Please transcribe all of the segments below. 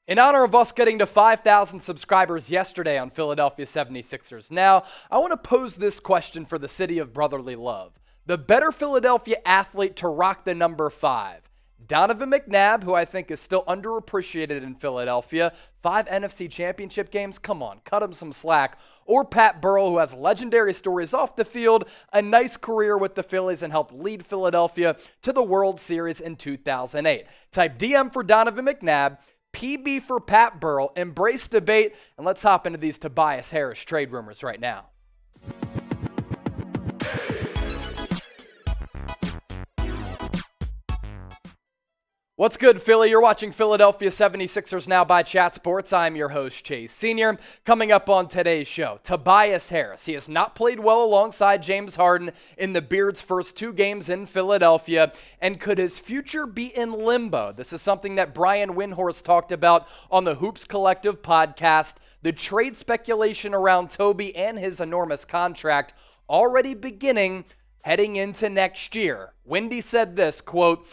In honor of us getting to 5,000 subscribers yesterday on Philadelphia 76ers. Now, I want to pose this question for the city of brotherly love. The better Philadelphia athlete to rock the number 5. Donovan McNabb, who I think is still underappreciated in Philadelphia. 5 NFC championship games? Come on, cut him some slack. Or Pat Burrell, who has legendary stories off the field, a nice career with the Phillies, and helped lead Philadelphia to the World Series in 2008. Type DM for Donovan McNabb, PB for Pat Burrell, embrace debate, and let's hop into these Tobias Harris trade rumors right now. What's good, Philly? You're watching Philadelphia 76ers Now by Chat Sports. I'm your host, Chase Sr. Coming up on today's show, Tobias Harris. He has not played well alongside James Harden in the Beard's first 2 games in Philadelphia. And could his future be in limbo? This is something that Brian Windhorst talked about on the Hoops Collective podcast. The trade speculation around Toby and his enormous contract already beginning heading into next year. Windy said this, quote,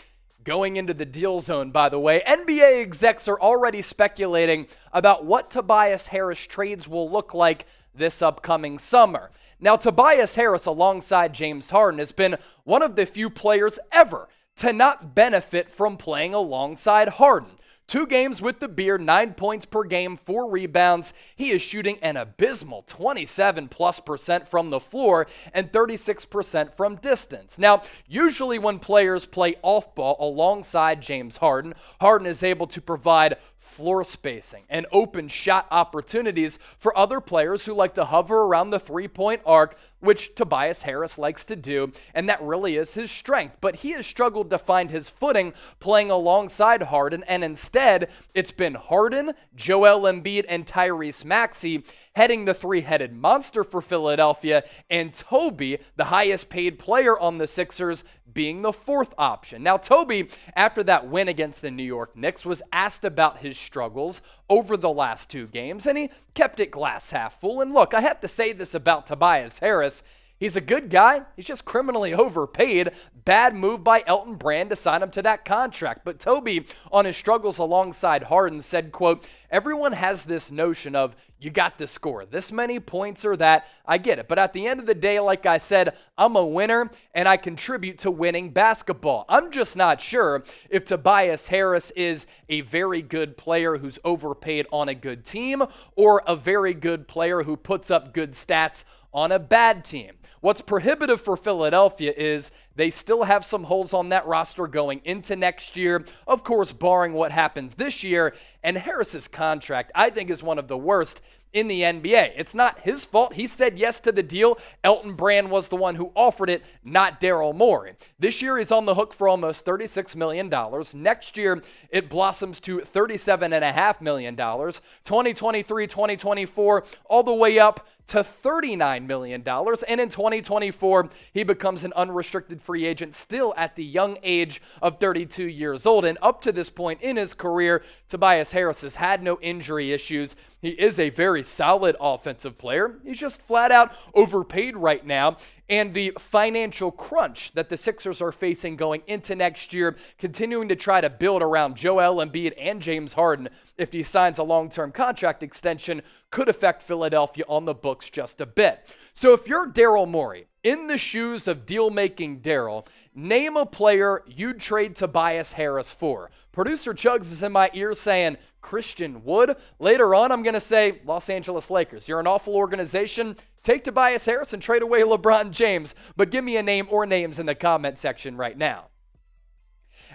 going into the deal zone, by the way, NBA execs are already speculating about what Tobias Harris trades will look like this upcoming summer. Now, Tobias Harris, alongside James Harden, has been one of the few players ever to not benefit from playing alongside Harden. 2 games with the Beard, 9 points per game, 4 rebounds. He is shooting an abysmal 27+% from the floor and 36% from distance. Now, usually when players play off ball alongside James Harden, Harden is able to provide floor spacing and open shot opportunities for other players who like to hover around the three-point arc, which Tobias Harris likes to do, and that really is his strength. But he has struggled to find his footing playing alongside Harden, and instead, it's been Harden, Joel Embiid, and Tyrese Maxey heading the 3-headed monster for Philadelphia, and Toby, the highest paid player on the Sixers, being the 4th option. Now, Toby, after that win against the New York Knicks, was asked about his struggles over the last 2 games, and he kept it glass half full. And look, I have to say this about Tobias Harris. He's a good guy. He's just criminally overpaid. Bad move by Elton Brand to sign him to that contract. But Toby, on his struggles alongside Harden, said, quote, everyone has this notion of you got to score this many points or that. I get it. But at the end of the day, like I said, I'm a winner and I contribute to winning basketball. I'm just not sure if Tobias Harris is a very good player who's overpaid on a good team or a very good player who puts up good stats on a bad team. What's prohibitive for Philadelphia is they still have some holes on that roster going into next year, of course, barring what happens this year. And Harris's contract, I think, is one of the worst in the NBA. It's not his fault. He said yes to the deal. Elton Brand was the one who offered it, not Daryl Morey. This year, he's on the hook for almost $36 million. Next year, it blossoms to $37.5 million. 2023, 2024, all the way up to $39 million. And in 2024, he becomes an unrestricted free agent still at the young age of 32 years old. And up to this point in his career, Tobias Harris has had no injury issues. He is a very solid offensive player. He's just flat out overpaid right now. And the financial crunch that the Sixers are facing going into next year, continuing to try to build around Joel Embiid and James Harden if he signs a long-term contract extension, could affect Philadelphia on the books just a bit. So if you're Daryl Morey, in the shoes of deal-making Daryl, name a player you'd trade Tobias Harris for. Producer Chugs is in my ear saying Christian Wood. Later on, I'm going to say Los Angeles Lakers. You're an awful organization. Take Tobias Harris and trade away LeBron James, but give me a name or names in the comment section right now.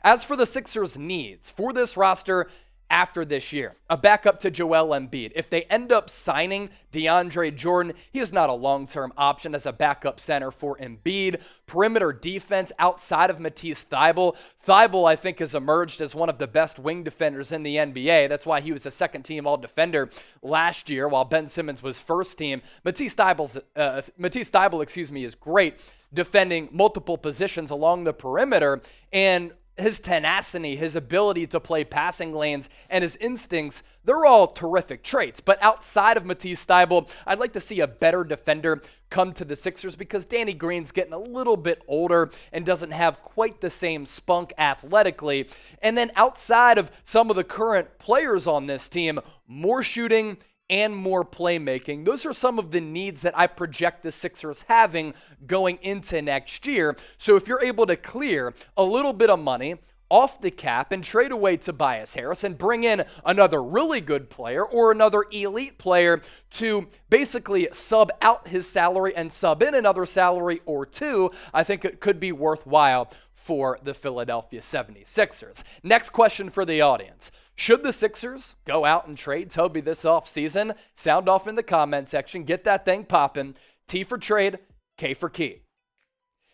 As for the Sixers' needs for this roster after this year, a backup to Joel Embiid. If they end up signing DeAndre Jordan, he is not a long-term option as a backup center for Embiid. Perimeter defense outside of Matisse Thybulle. Thybulle, I think, has emerged as one of the best wing defenders in the NBA. That's why he was a second-team all-defender last year, while Ben Simmons was first-team. Matisse Thybulle, is great defending multiple positions along the perimeter, and his tenacity, his ability to play passing lanes, and his instincts, they're all terrific traits. But outside of Matisse Thybulle, I'd like to see a better defender come to the Sixers because Danny Green's getting a little bit older and doesn't have quite the same spunk athletically. And then outside of some of the current players on this team, more shooting and more playmaking. Those are some of the needs that I project the Sixers having going into next year. So if you're able to clear a little bit of money off the cap and trade away Tobias Harris and bring in another really good player or another elite player to basically sub out his salary and sub in another salary or two, I think it could be worthwhile for the Philadelphia 76ers. Next question for the audience. Should the Sixers go out and trade Toby this offseason? Sound off in the comment section. Get that thing popping. T for trade, K for key.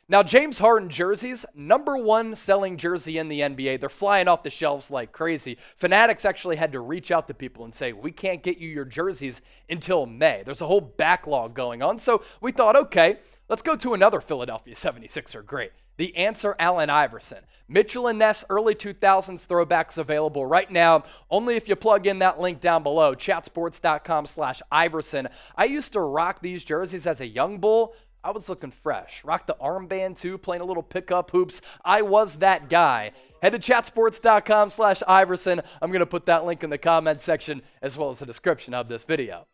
Now, James Harden jerseys, #1 selling jersey in the NBA. They're flying off the shelves like crazy. Fanatics actually had to reach out to people and say, we can't get you your jerseys until May. There's a whole backlog going on. So we thought, okay, let's go to another Philadelphia 76er great. The answer, Allen Iverson. Mitchell and Ness early 2000s throwbacks available right now. Only if you plug in that link down below, chatsports.com/Iverson. I used to rock these jerseys as a young bull. I was looking fresh. Rock the armband too, playing a little pickup hoops. I was that guy. Head to chatsports.com/Iverson. I'm going to put that link in the comment section as well as the description of this video.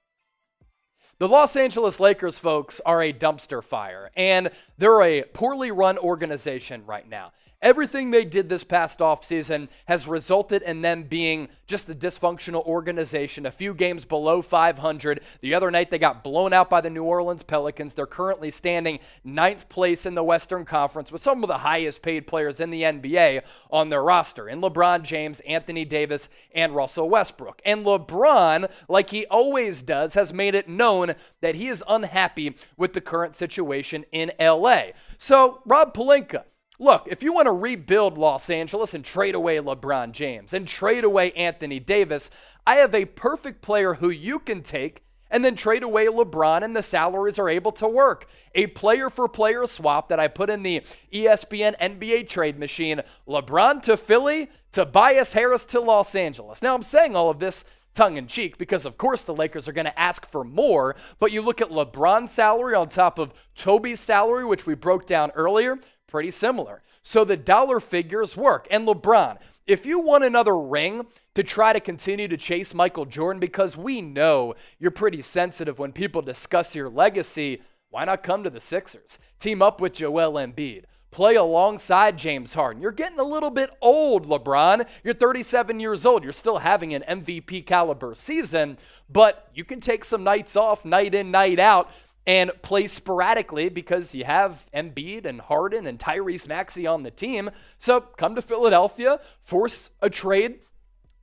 The Los Angeles Lakers, folks, are a dumpster fire, and they're a poorly run organization right now. Everything they did this past offseason has resulted in them being just a dysfunctional organization, a few games below 500. The other night, they got blown out by the New Orleans Pelicans. They're currently standing 9th place in the Western Conference with some of the highest paid players in the NBA on their roster, in LeBron James, Anthony Davis, and Russell Westbrook. And LeBron, like he always does, has made it known that he is unhappy with the current situation in LA. So, Rob Pelinka, look, if you want to rebuild Los Angeles and trade away LeBron James and trade away Anthony Davis, I have a perfect player who you can take and then trade away LeBron and the salaries are able to work. A player-for-player swap that I put in the ESPN NBA trade machine. LeBron to Philly, Tobias Harris to Los Angeles. Now, I'm saying all of this tongue-in-cheek because, of course, the Lakers are going to ask for more, but you look at LeBron's salary on top of Toby's salary, which we broke down earlier, pretty similar. So the dollar figures work. And LeBron, if you want another ring to try to continue to chase Michael Jordan, because we know you're pretty sensitive when people discuss your legacy, why not come to the Sixers? Team up with Joel Embiid. Play alongside James Harden. You're getting a little bit old, LeBron. You're 37 years old. You're still having an MVP caliber season, but you can take some nights off, night in, night out, and play sporadically because you have Embiid and Harden and Tyrese Maxey on the team. So come to Philadelphia, force a trade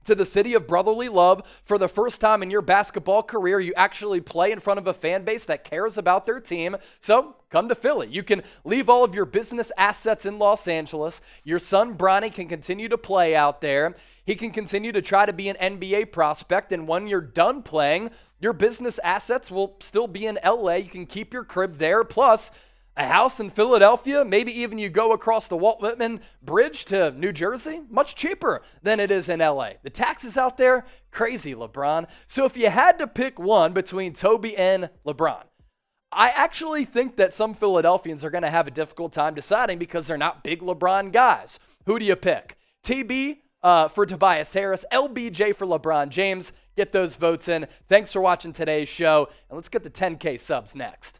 to the city of brotherly love. For the first time in your basketball career, you actually play in front of a fan base that cares about their team. So come to Philly. You can leave all of your business assets in Los Angeles. Your son, Bronny, can continue to play out there. He can continue to try to be an NBA prospect. And when you're done playing, your business assets will still be in LA. You can keep your crib there. Plus, a house in Philadelphia, maybe even you go across the Walt Whitman Bridge to New Jersey, much cheaper than it is in LA. The taxes out there, crazy, LeBron. So if you had to pick one between Toby and LeBron, I actually think that some Philadelphians are going to have a difficult time deciding because they're not big LeBron guys. Who do you pick? TB for Tobias Harris, LBJ for LeBron James. Get those votes in. Thanks for watching today's show, and let's get the 10K subs next.